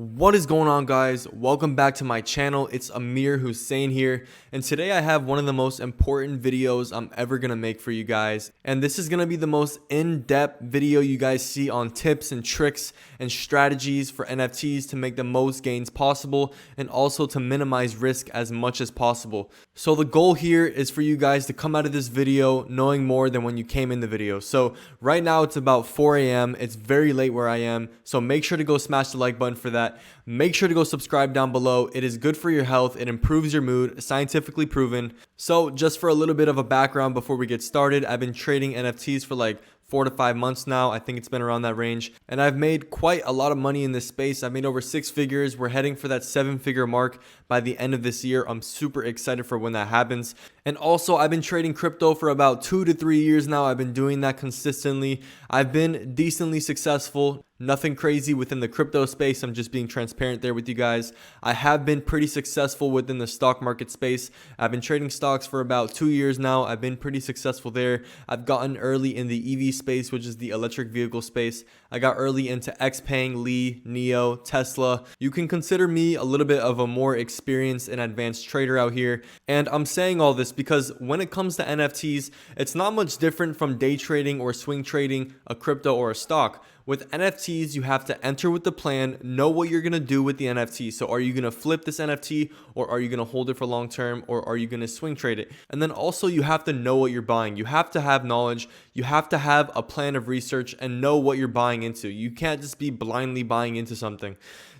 What is going on, guys? Welcome back to my channel. It's Amir Hussein here, and today I have one of the most important videos I'm ever gonna make for you guys. And this is gonna be the most in-depth video you guys see on tips and tricks and strategies for NFTs to make the most gains possible and also to minimize risk as much as possible. So the goal here is for you guys to come out of this video knowing more than when you came in the video. So right now it's about 4 a.m. It's very late where I am, so make sure to go smash the like button for that. Make sure to go subscribe down below. It is good for your health. It improves your mood, scientifically proven. So just for a little bit of a background before we get started, I've been trading NFTs for like 4 to 5 months now. I think it's been around that range, and I've made quite a lot of money in this space. I've made over 6 figures. We're heading for that 7-figure mark by the end of this year. I'm super excited for when that happens. And also, I've been trading crypto for about 2 to 3 years now. I've been doing that consistently. I've been decently successful. Nothing crazy within the crypto space. I'm just being transparent there with you guys. I have been pretty successful within the stock market space. I've been trading stocks for about 2 years now. I've been pretty successful there. I've gotten early in the EV space, which is the electric vehicle space. I got early into Xpeng, Lee, Neo, Tesla. You can consider me a little bit of a more experienced and advanced trader out here. And I'm saying all this because when it comes to NFTs, it's not much different from day trading or swing trading a crypto or a stock. With NFTs, you have to enter with the plan, know what you're going to do with the NFT. So are you going to flip this NFT, or are you going to hold it for long term, or are you going to swing trade it? And then also you have to know what you're buying. You have to have knowledge. You have to have a plan of research and know what you're buying into. You can't just be blindly buying into something.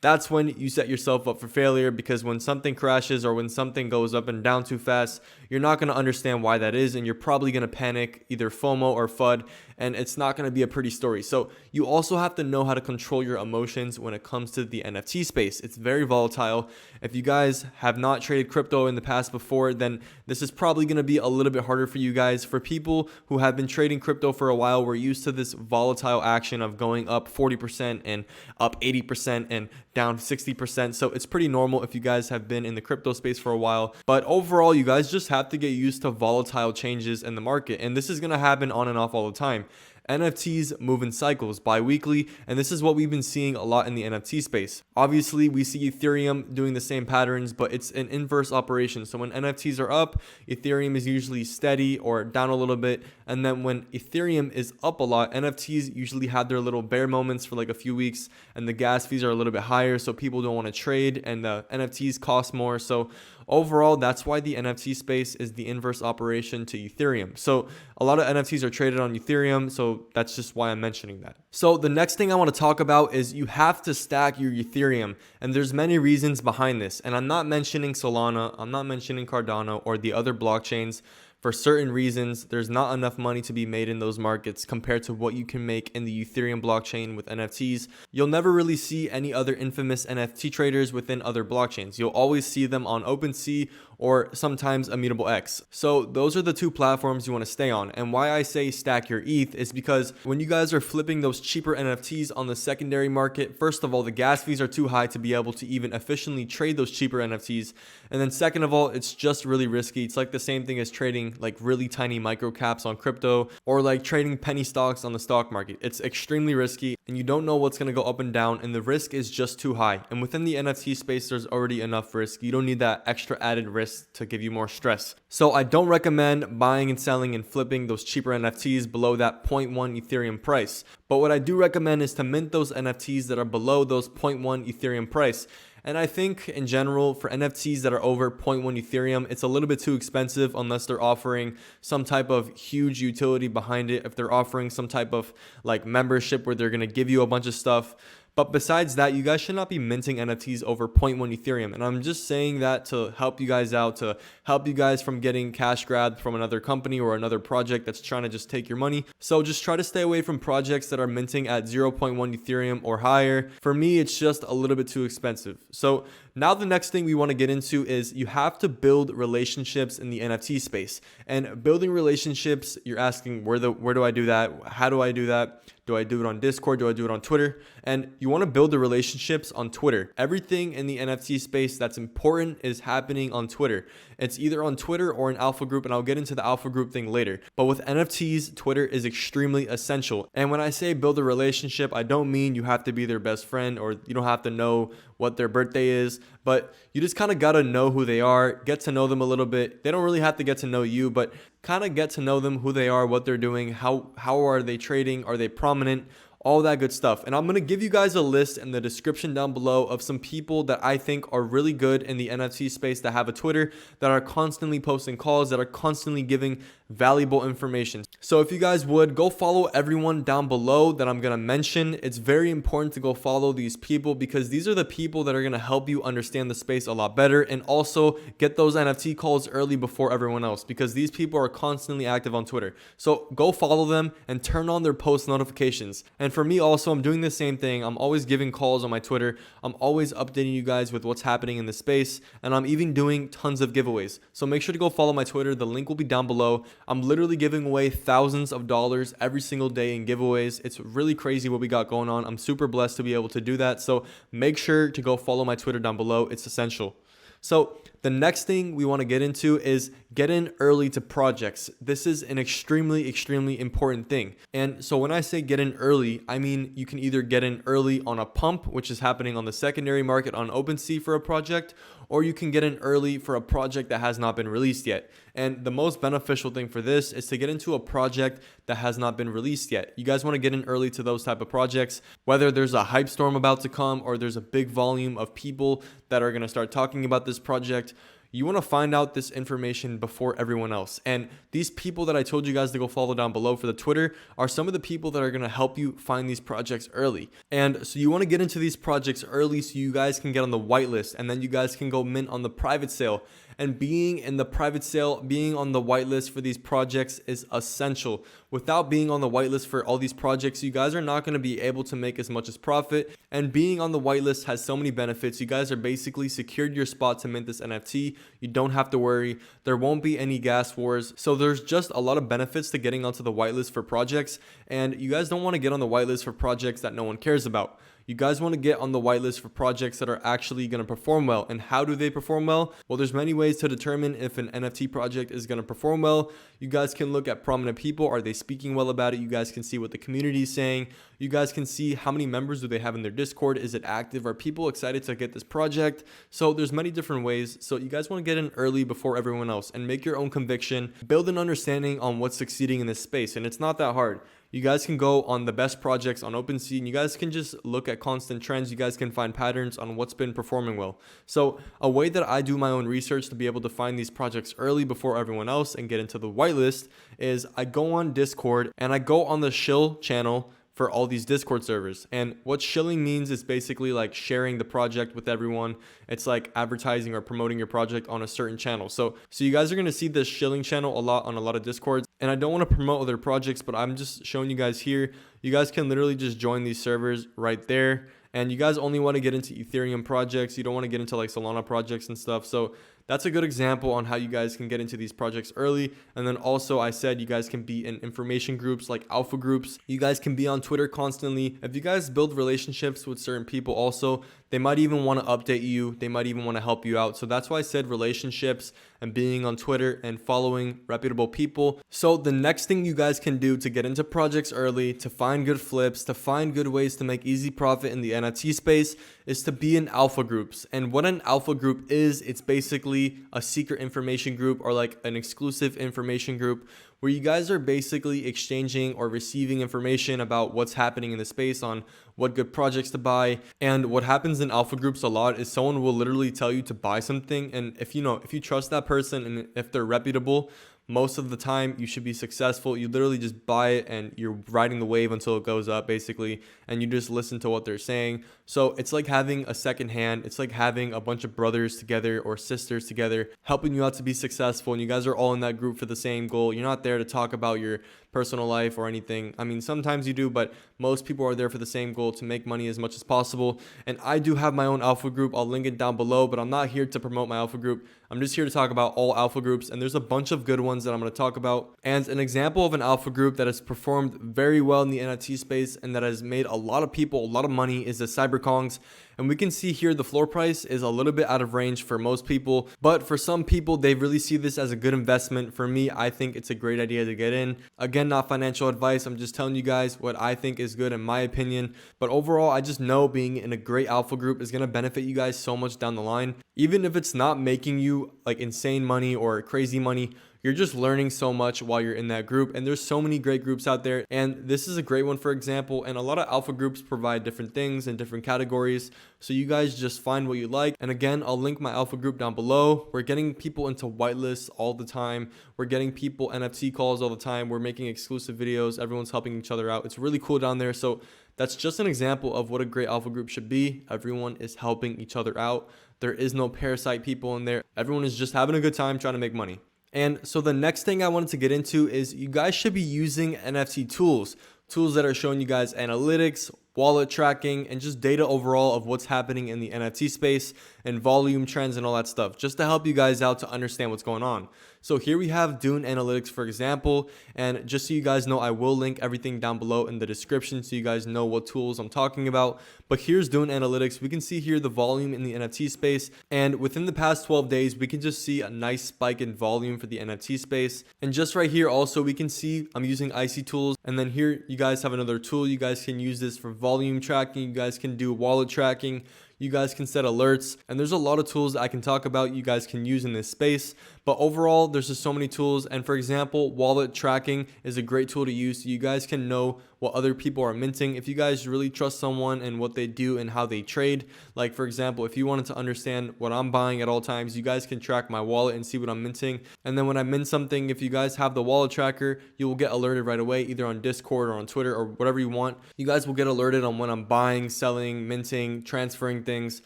That's when you set yourself up for failure, because when something crashes or when something goes up and down too fast, you're not going to understand why that is, and you're probably going to panic, either FOMO or FUD, and it's not going to be a pretty story. So you also have to know how to control your emotions when it comes to the NFT space. It's very volatile. If you guys have not traded crypto in the past before, then this is probably going to be a little bit harder for you guys. For people who have been trading crypto for a while, we're used to this volatile action of going up 40% and up 80% and down 60%. So it's pretty normal if you guys have been in the crypto space for a while. But overall, you guys just have to get used to volatile changes in the market. And this is going to happen on and off all the time. NFTs move in cycles bi-weekly, and this is what we've been seeing a lot in the NFT space. Obviously, we see Ethereum doing the same patterns, but it's an inverse operation. So when NFTs are up, Ethereum is usually steady or down a little bit. And then when Ethereum is up a lot, NFTs usually have their little bear moments for like a few weeks, and the gas fees are a little bit higher, so people don't want to trade, and the NFTs cost more. So overall, that's why the NFT space is the inverse operation to Ethereum. So a lot of NFTs are traded on Ethereum, so that's just why I'm mentioning that. So the next thing I want to talk about is you have to stack your Ethereum, and there's many reasons behind this. And I'm not mentioning Solana, I'm not mentioning Cardano or the other blockchains. For certain reasons, there's not enough money to be made in those markets compared to what you can make in the Ethereum blockchain with NFTs. You'll never really see any other infamous NFT traders within other blockchains. You'll always see them on OpenSea or sometimes Immutable X. So those are the two platforms you want to stay on. And why I say stack your ETH is because when you guys are flipping those cheaper NFTs on the secondary market, first of all, the gas fees are too high to be able to even efficiently trade those cheaper NFTs. And then second of all, it's just really risky. It's like the same thing as trading like really tiny micro caps on crypto, or like trading penny stocks on the stock market. It's extremely risky, and you don't know what's going to go up and down, and the risk is just too high. And within the NFT space, there's already enough risk. You don't need that extra added risk to give you more stress. So I don't recommend buying and selling and flipping those cheaper NFTs below that 0.1 Ethereum price. But what I do recommend is to mint those NFTs that are below those 0.1 Ethereum price. And I think in general, for NFTs that are over 0.1 Ethereum, it's a little bit too expensive unless they're offering some type of huge utility behind it. If they're offering some type of like membership where they're going to give you a bunch of stuff. But besides that, you guys should not be minting NFTs over 0.1 Ethereum. And I'm just saying that to help you guys out, to help you guys from getting cash grabbed from another company or another project that's trying to just take your money. So just try to stay away from projects that are minting at 0.1 Ethereum or higher. For me, it's just a little bit too expensive. So now the next thing we want to get into is you have to build relationships in the NFT space. And building relationships, you're asking, where do I do that? How do I do that? Do I do it on Discord? Do I do it on Twitter? And you want to build the relationships on Twitter. Everything in the NFT space that's important is happening on Twitter. It's either on Twitter or an alpha group, and I'll get into the alpha group thing later. But with NFTs, Twitter is extremely essential. And when I say build a relationship, I don't mean you have to be their best friend or you don't have to know what their birthday is, but you just kind of got to know who they are, get to know them a little bit. They don't really have to get to know you, but kind of get to know them, who they are, what they're doing, how are they trading, are they prominent, all that good stuff. And I'm going to give you guys a list in the description down below of some people that I think are really good in the NFT space that have a Twitter, that are constantly posting calls, that are constantly giving valuable information. So if you guys would go follow everyone down below that I'm going to mention. It's very important to go follow these people because these are the people that are going to help you understand the space a lot better and also get those NFT calls early before everyone else, because these people are constantly active on Twitter. So go follow them and turn on their post notifications. And for me also, I'm doing the same thing. I'm always giving calls on my Twitter. I'm always updating you guys with what's happening in the space, and I'm even doing tons of giveaways. So make sure to go follow my Twitter. The link will be down below. I'm literally giving away thousands of dollars every single day in giveaways. It's really crazy what we got going on. I'm super blessed to be able to do that. So make sure to go follow my Twitter down below. It's essential. So the next thing we want to get into is get in early to projects. This is an extremely important thing. And so when I say get in early, I mean you can either get in early on a pump, which is happening on the secondary market on OpenSea for a project, or you can get in early for a project that has not been released yet. And the most beneficial thing for this is to get into a project that has not been released yet. You guys want to get in early to those type of projects, whether there's a hype storm about to come or there's a big volume of people that are going to start talking about this project. You want to find out this information before everyone else. And these people that I told you guys to go follow down below for the Twitter are some of the people that are going to help you find these projects early. And so you want to get into these projects early so you guys can get on the whitelist, and then you guys can go mint on the private sale. And being in the private sale, being on the whitelist for these projects is essential. Without being on the whitelist for all these projects, you guys are not going to be able to make as much as profit. And being on the whitelist has so many benefits. You guys are basically secured your spot to mint this NFT. You don't have to worry. There won't be any gas wars. So there's just a lot of benefits to getting onto the whitelist for projects. And you guys don't want to get on the whitelist for projects that no one cares about. You guys want to get on the whitelist for projects that are actually going to perform well. And how do they perform well? Well, there's many ways to determine if an NFT project is going to perform well. You guys can look at prominent people. Are they speaking well about it? You guys can see what the community is saying. You guys can see how many members do they have in their Discord. Is it active? Are people excited to get this project? So there's many different ways. So you guys want to get in early before everyone else and make your own conviction. Build an understanding on what's succeeding in this space. And it's not that hard. You guys can go on the best projects on OpenSea and you guys can just look at constant trends. You guys can find patterns on what's been performing well. So a way that I do my own research to be able to find these projects early before everyone else and get into the whitelist is I go on Discord and I go on the shill channel for all these Discord servers. And what shilling means is basically like sharing the project with everyone. It's like advertising or promoting your project on a certain channel. So you guys are going to see this shilling channel a lot on a lot of Discords. And I don't want to promote other projects, but I'm just showing you guys here. You guys can literally just join these servers right there. And you guys only want to get into Ethereum projects. You don't want to get into like Solana projects and stuff. So that's a good example on how you guys can get into these projects early. And then also I said you guys can be in information groups like alpha groups. You guys can be on Twitter constantly. If you guys build relationships with certain people also, they might even want to update you. They might even want to help you out. So that's why I said relationships and being on Twitter and following reputable people. So the next thing you guys can do to get into projects early, to find good flips, to find good ways to make easy profit in the NFT space is to be in alpha groups. And what an alpha group is, it's basically a secret information group or like an exclusive information group where you guys are basically exchanging or receiving information about what's happening in the space, on what good projects to buy. And what happens in alpha groups a lot is someone will literally tell you to buy something, and if you trust that person and if they're reputable, most of the time you should be successful. You literally just buy it and you're riding the wave until it goes up basically, and you just listen to what they're saying. So it's like having a second hand. It's like having a bunch of brothers together or sisters together helping you out to be successful, and you guys are all in that group for the same goal. You're not there to talk about your personal life or anything. I mean, sometimes you do, but most people are there for the same goal, to make money as much as possible. And I do have my own alpha group. I'll link it down below, but I'm not here to promote my alpha group. I'm just here to talk about all alpha groups, and there's a bunch of good ones that I'm going to talk about. And an example of an alpha group that has performed very well in the NFT space and that has made a lot of people a lot of money is the cyberkongs. And we can see here the floor price is a little bit out of range for most people, but for some people, they really see this as a good investment. For me, I think it's a great idea to get in. Again, not financial advice. I'm just telling you guys what I think is good in my opinion. But overall, I just know being in a great alpha group is going to benefit you guys so much down the line. Even if it's not making you like insane money or crazy money, you're just learning so much while you're in that group. And there's so many great groups out there. And this is a great one, for example. And a lot of alpha groups provide different things in different categories. So you guys just find what you like. And again, I'll link my alpha group down below. We're getting people into whitelists all the time. We're getting people NFT calls all the time. We're making exclusive videos. Everyone's helping each other out. It's really cool down there. So that's just an example of what a great alpha group should be. Everyone is helping each other out. There is no parasite people in there. Everyone is just having a good time trying to make money. And so the next thing I wanted to get into is you guys should be using NFT tools that are showing you guys analytics, wallet tracking, and just data overall of what's happening in the NFT space and volume trends and all that stuff, just to help you guys out to understand what's going on. So here we have Dune Analytics, for example, and just so you guys know, I will link everything down below in the description so you guys know what tools I'm talking about. But here's Dune Analytics. We can see here the volume in the NFT space, and within the past 12 days, we can just see a nice spike in volume for the NFT space. And just right here also, we can see I'm using IC tools, and then here you guys have another tool. You guys can use this for volume tracking. You guys can do wallet tracking. You guys can set alerts, and there's a lot of tools that I can talk about you guys can use in this space. But overall, there's just so many tools. And for example, wallet tracking is a great tool to use so you guys can know what other people are minting. If you guys really trust someone and what they do and how they trade, like for example, if you wanted to understand what I'm buying at all times, you guys can track my wallet and see what I'm minting. And then when I mint something, if you guys have the wallet tracker, you will get alerted right away, either on Discord or on Twitter or whatever you want. You guys will get alerted on when I'm buying, selling, minting, transferring things.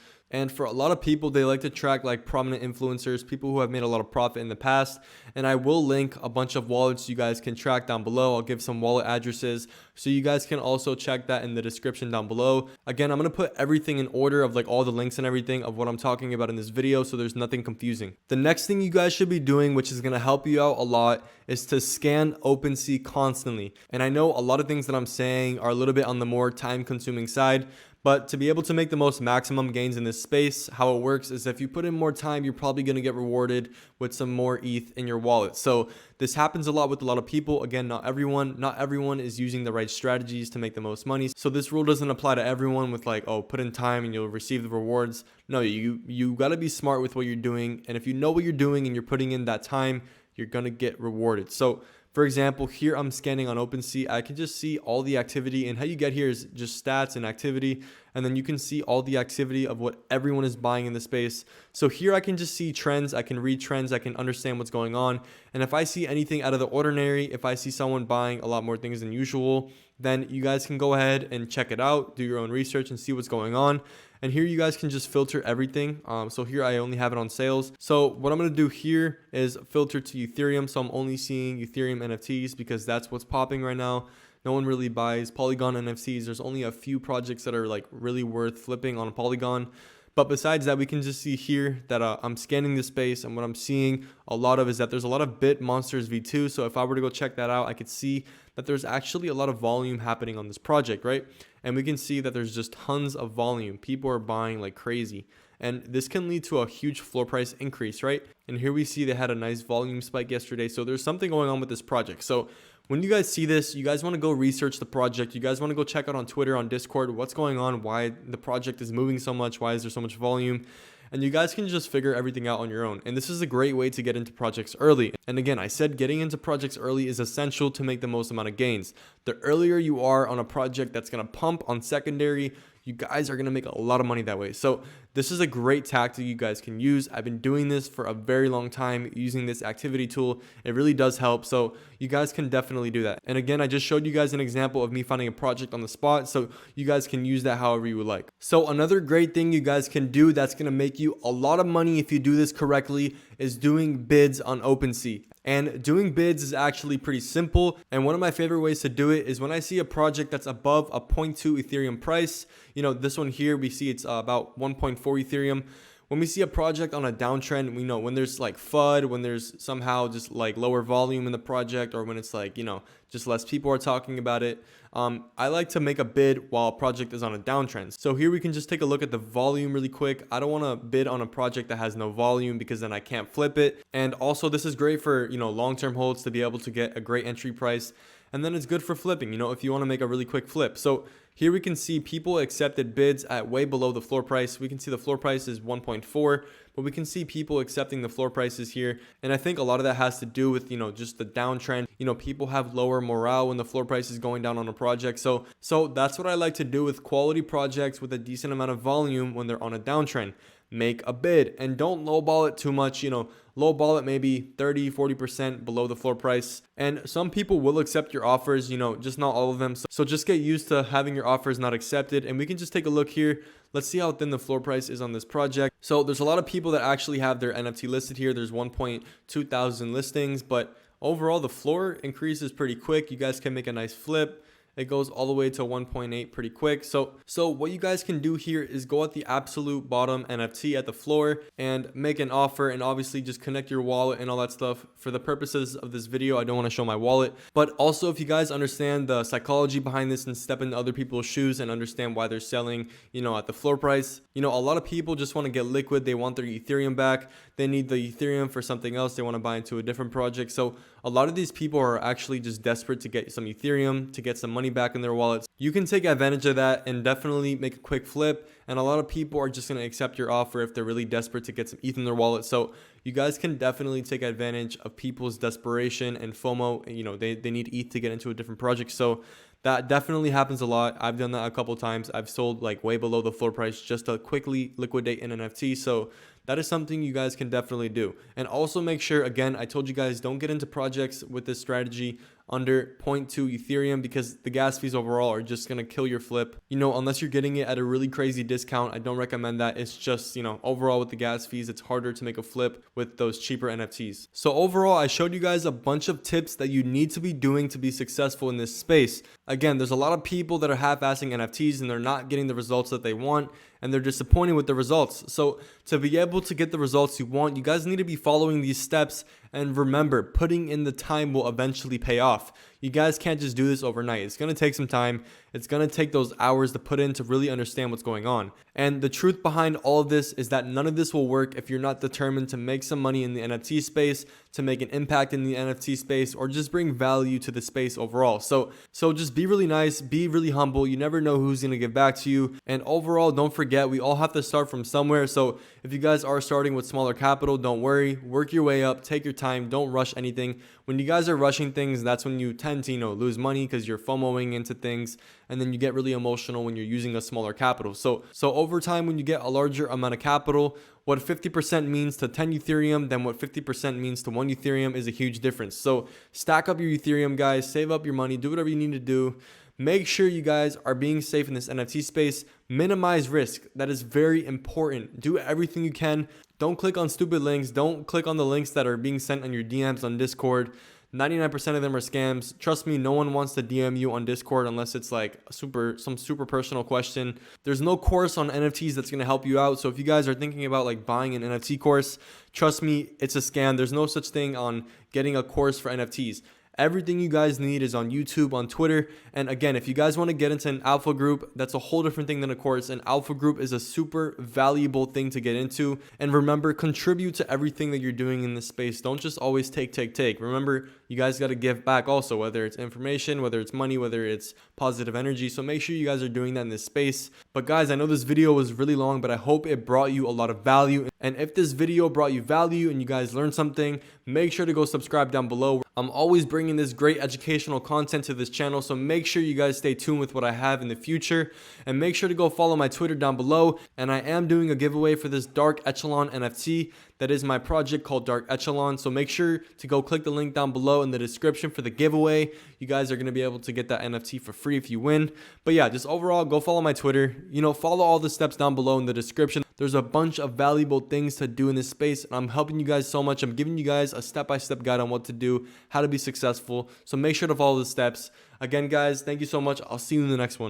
And for a lot of people, they like to track like prominent influencers, people who have made a lot of profit in the past. And I will link a bunch of wallets you guys can track down below. I'll give some wallet addresses so you guys can also check that in the description down below. Again, I'm going to put everything in order of like all the links and everything of what I'm talking about in this video, so there's nothing confusing. The next thing you guys should be doing, which is going to help you out a lot, is to scan OpenSea constantly. And I know a lot of things that I'm saying are a little bit on the more time consuming side, but to be able to make the most maximum gains in this space, how it works is if you put in more time, you're probably going to get rewarded with some more ETH in your wallet. So this happens a lot with a lot of people. Again, not everyone is using the right strategies to make the most money. So this rule doesn't apply to everyone with like, oh, put in time and you'll receive the rewards. No, you got to be smart with what you're doing. And if you know what you're doing and you're putting in that time, you're going to get rewarded. So for example, here I'm scanning on OpenSea. I can just see all the activity, and how you get here is just stats and activity. And then you can see all the activity of what everyone is buying in the space. So here I can just see trends. I can read trends. I can understand what's going on. And if I see anything out of the ordinary, if I see someone buying a lot more things than usual, then you guys can go ahead and check it out, do your own research and see what's going on. And here you guys can just filter everything. So here I only have it on sales. So what I'm going to do here is filter to Ethereum. So I'm only seeing Ethereum NFTs because that's what's popping right now. No one really buys Polygon NFTs. There's only a few projects that are like really worth flipping on Polygon. But besides that, we can just see here that I'm scanning the space, and what I'm seeing a lot of is that there's a lot of Bit Monsters V2. So if I were to go check that out, I could see that there's actually a lot of volume happening on this project, right? And we can see that there's just tons of volume. People are buying like crazy. And this can lead to a huge floor price increase, right? And here we see they had a nice volume spike yesterday. So there's something going on with this project. So when you guys see this, you guys want to go research the project. You guys want to go check out on Twitter, on Discord, what's going on, why the project is moving so much, why is there so much volume? And you guys can just figure everything out on your own. And this is a great way to get into projects early. And again, I said getting into projects early is essential to make the most amount of gains. The earlier you are on a project that's going to pump on secondary, you guys are going to make a lot of money that way. So this is a great tactic you guys can use. I've been doing this for a very long time using this activity tool. It really does help. So you guys can definitely do that. And again, I just showed you guys an example of me finding a project on the spot. So you guys can use that however you would like. So another great thing you guys can do that's going to make you a lot of money if you do this correctly is doing bids on OpenSea. And doing bids is actually pretty simple. And one of my favorite ways to do it is when I see a project that's above a 0.2 Ethereum price. You know, this one here, we see it's about 1.4 Ethereum. When we see a project on a downtrend, we know when there's like FUD, when there's somehow just like lower volume in the project, or when it's like, you know, just less people are talking about it. I like to make a bid while a project is on a downtrend. So here we can just take a look at the volume really quick. I don't want to bid on a project that has no volume because then I can't flip it. And also this is great for, you know, long-term holds to be able to get a great entry price. And then it's good for flipping, you know, if you want to make a really quick flip. So here we can see people accepted bids at way below the floor price. We can see the floor price is 1.4, but we can see people accepting the floor prices here. And I think a lot of that has to do with, you know, just the downtrend. You know, people have lower morale when the floor price is going down on a project. So that's what I like to do with quality projects with a decent amount of volume when they're on a downtrend. Make a bid and don't lowball it too much. You know, lowball it maybe 30-40% below the floor price. And some people will accept your offers, you know, just not all of them. So just get used to having your offers not accepted. And we can just take a look here. Let's see how thin the floor price is on this project. So there's a lot of people that actually have their NFT listed here. There's 1.2 thousand listings, but overall the floor increase is pretty quick. You guys can make a nice flip. It goes all the way to 1.8 pretty quick. So what you guys can do here is go at the absolute bottom NFT at the floor and make an offer, and obviously just connect your wallet and all that stuff. For the purposes of this video, I don't want to show my wallet, but also if you guys understand the psychology behind this and step into other people's shoes and understand why they're selling, you know, at the floor price. You know, a lot of people just want to get liquid. They want their Ethereum back. They need the Ethereum for something else. They want to buy into a different project. So a lot of these people are actually just desperate to get some Ethereum, to get some money back in their wallets. You can take advantage of that and definitely make a quick flip. And a lot of people are just going to accept your offer if they're really desperate to get some ETH in their wallet. So you guys can definitely take advantage of people's desperation and FOMO. You know, they need ETH to get into a different project. So that definitely happens a lot. I've done that a couple times. I've sold like way below the floor price just to quickly liquidate an NFT. So that is something you guys can definitely do. And also make sure, again, I told you guys, don't get into projects with this strategy under 0.2 Ethereum because the gas fees overall are just going to kill your flip. You know, unless you're getting it at a really crazy discount, I don't recommend that. It's just, you know, overall with the gas fees, it's harder to make a flip with those cheaper NFTs. So overall, I showed you guys a bunch of tips that you need to be doing to be successful in this space. Again, there's a lot of people that are half-assing NFTs and they're not getting the results that they want, and they're disappointed with the results. So to be able to get the results you want, you guys need to be following these steps. And remember, putting in the time will eventually pay off. You guys can't just do this overnight. It's going to take some time. It's going to take those hours to put in to really understand what's going on. And the truth behind all of this is that none of this will work if you're not determined to make some money in the NFT space, to make an impact in the NFT space, or just bring value to the space overall. So just be really nice, be really humble. You never know who's going to give back to you. And overall, don't forget, we all have to start from somewhere. So if you guys are starting with smaller capital, don't worry. Work your way up. Take your time. Don't rush anything. When you guys are rushing things, that's when you tend to, you know, lose money because you're FOMOing into things, and then you get really emotional when you're using a smaller capital. So over time, when you get a larger amount of capital, what 50% means to 10 Ethereum, then what 50% means to 1 Ethereum is a huge difference. So stack up your Ethereum, guys, save up your money, do whatever you need to do. Make sure you guys are being safe in this NFT space. Minimize risk. That is very important. Do everything you can. Don't click on stupid links. Don't click on the links that are being sent on your DMs on Discord. 99% of them are scams. Trust me, no one wants to DM you on Discord unless it's like some super personal question. There's no course on NFTs that's going to help you out. So if you guys are thinking about like buying an NFT course, trust me, it's a scam. There's no such thing on getting a course for NFTs. Everything you guys need is on YouTube, on Twitter. And again, if you guys want to get into an alpha group, that's a whole different thing than a course. An alpha group is a super valuable thing to get into. And remember, contribute to everything that you're doing in this space. Don't just always take. Remember, you guys got to give back also, whether it's information, whether it's money, whether it's positive energy. So make sure you guys are doing that in this space. But guys, I know this video was really long, but I hope it brought you a lot of value. And if this video brought you value and you guys learned something, make sure to go subscribe down below. I'm always bringing this great educational content to this channel, so make sure you guys stay tuned with what I have in the future, and make sure to go follow my Twitter down below. And I am doing a giveaway for this Dark Echelon NFT. That is my project called Dark Echelon, so make sure to go click the link down below in the description for the giveaway. You guys are going to be able to get that NFT for free if you win. But yeah, just overall, go follow my Twitter. Follow all the steps down below in the description. There's a bunch of valuable things to do in this space, and I'm helping you guys so much. I'm giving you guys a step-by-step guide on what to do, how to be successful. So make sure to follow the steps. Again, guys, thank you so much. I'll see you in the next one.